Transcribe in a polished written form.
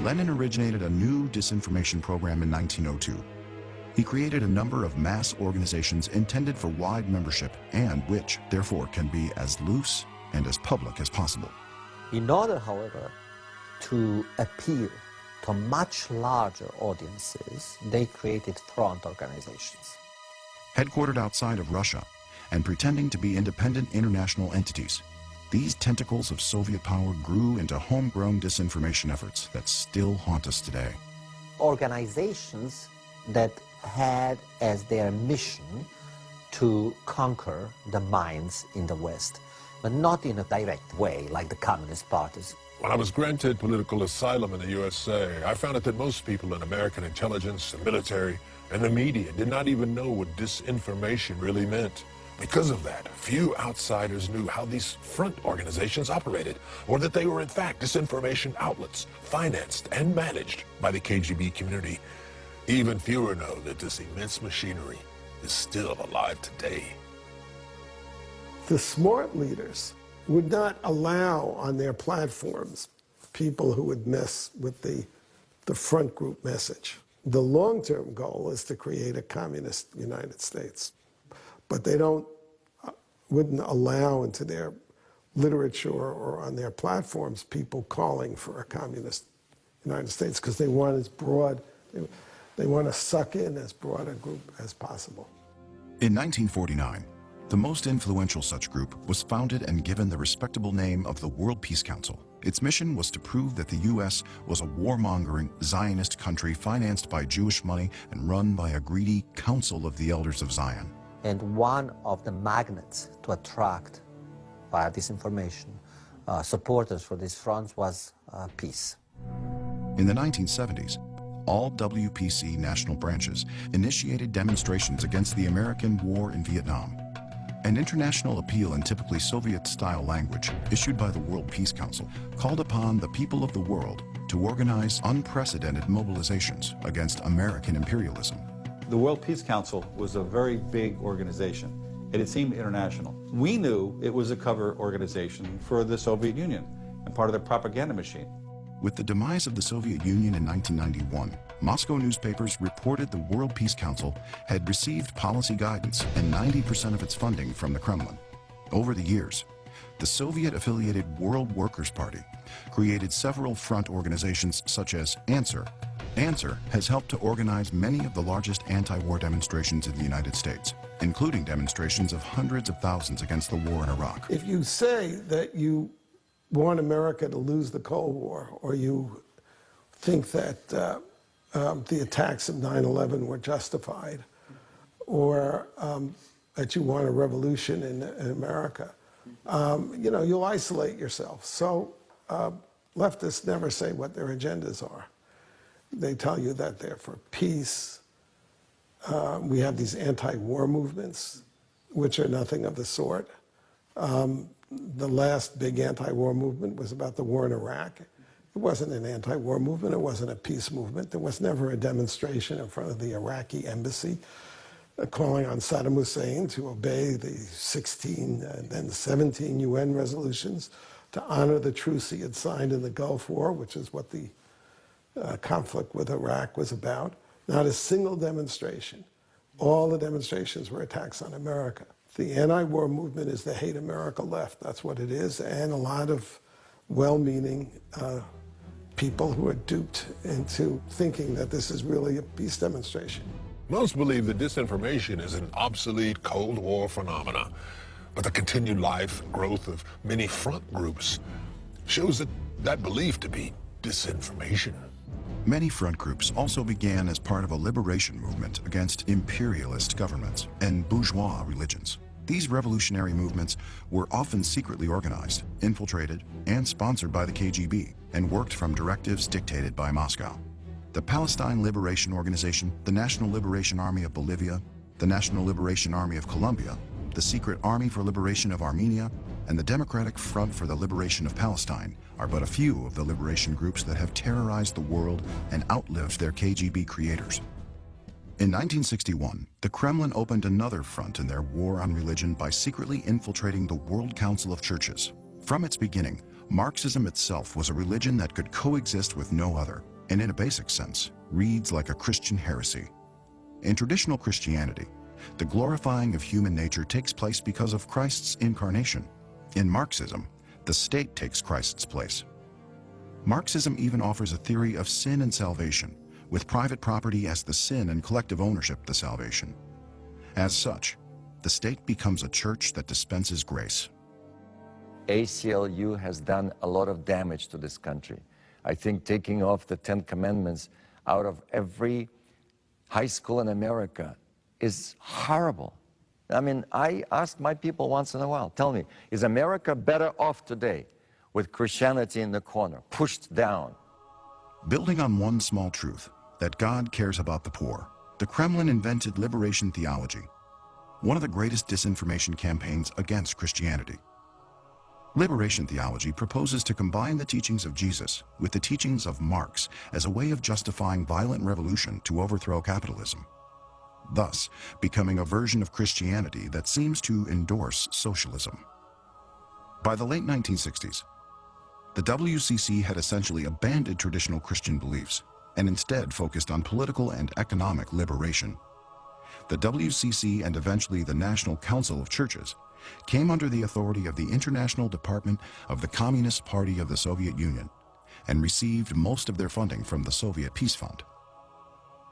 Lenin originated a new disinformation program in 1902. He created a number of mass organizations intended for wide membership and which, therefore, can be as loose and as public as possible. In order, however, to appeal to much larger audiences, they created front organizations. Headquartered outside of Russia and pretending to be independent international entities, these tentacles of Soviet power grew into homegrown disinformation efforts that still haunt us today. Organizations that had as their mission to conquer the minds in the West, but not in a direct way like the communist parties. When I was granted political asylum in the USA, I found out that most people in American intelligence, the military, and the media did not even know what disinformation really meant. Because of that, few outsiders knew how these front organizations operated, or that they were in fact disinformation outlets, financed and managed by the KGB community. Even fewer know that this immense machinery is still alive today. The smart leaders would not allow on their platforms people who would mess with the front group message. The long-term goal is to create a communist United States. But they wouldn't allow into their literature or on their platforms people calling for a communist United States because they want as broad, they want to suck in as broad a group as possible. In 1949, the most influential such group was founded and given the respectable name of the World Peace Council. Its mission was to prove that the U.S. was a warmongering Zionist country financed by Jewish money and run by a greedy Council of the Elders of Zion. And one of the magnets to attract, via disinformation, supporters for these fronts was peace. In the 1970s, all WPC national branches initiated demonstrations against the American war in Vietnam. An international appeal in typically Soviet-style language issued by the World Peace Council called upon the people of the world to organize unprecedented mobilizations against American imperialism. The World Peace Council was a very big organization, and it seemed international. We knew it was a cover organization for the Soviet Union and part of their propaganda machine. With the demise of the Soviet Union in 1991, Moscow newspapers reported the World Peace Council had received policy guidance and 90% of its funding from the Kremlin. Over the years, the Soviet-affiliated World Workers' Party created several front organizations such as ANSWER. ANSWER has helped to organize many of the largest anti-war demonstrations in the United States, including demonstrations of hundreds of thousands against the war in Iraq. If you say that you want America to lose the Cold War, or you think that the attacks of 9/11 were justified, or that you want a revolution in America, you know, you'll isolate yourself. So leftists never say what their agendas are. They tell you that they're for peace. We have these anti-war movements, which are nothing of the sort. The last big anti-war movement was about the war in Iraq. It wasn't an anti-war movement. It wasn't a peace movement. There was never a demonstration in front of the Iraqi embassy calling on Saddam Hussein to obey the 16 and then 17 UN resolutions to honor the truce he had signed in the Gulf War, which is what the conflict with Iraq was about. Not a single demonstration. All the demonstrations were attacks on America. The anti-war movement is the hate America left. That's what it is. And a lot of well-meaning people who are duped into thinking that this is really a peace demonstration. Most believe that disinformation is an obsolete Cold War phenomena, but the continued life and growth of many front groups shows that belief to be disinformation. Many front groups also began as part of a liberation movement against imperialist governments and bourgeois religions. These revolutionary movements were often secretly organized, infiltrated, and sponsored by the KGB, and worked from directives dictated by Moscow. The Palestine Liberation Organization, the National Liberation Army of Bolivia, the National Liberation Army of Colombia, the Secret Army for Liberation of Armenia, and the Democratic Front for the Liberation of Palestine are but a few of the liberation groups that have terrorized the world and outlived their KGB creators. In 1961, the Kremlin opened another front in their war on religion by secretly infiltrating the World Council of Churches. From its beginning, Marxism itself was a religion that could coexist with no other. and in a basic sense, reads like a Christian heresy. In traditional Christianity, the glorifying of human nature takes place because of Christ's incarnation. In Marxism, the state takes Christ's place. Marxism even offers a theory of sin and salvation, with private property as the sin and collective ownership the salvation. As such, the state becomes a church that dispenses grace. ACLU has done a lot of damage to this country. I think taking off the 10 Commandments out of every high school in America is horrible. I mean, I ask my people once in a while, tell me, is America better off today with Christianity in the corner, pushed down? Building on one small truth, that God cares about the poor, the Kremlin invented liberation theology, one of the greatest disinformation campaigns against Christianity. Liberation theology proposes to combine the teachings of Jesus with the teachings of Marx as a way of justifying violent revolution to overthrow capitalism, thus becoming a version of Christianity that seems to endorse socialism. By the late 1960s, the WCC had essentially abandoned traditional Christian beliefs and instead focused on political and economic liberation. The WCC and eventually the National Council of Churches came under the authority of the International Department of the Communist Party of the Soviet Union and received most of their funding from the Soviet Peace Fund.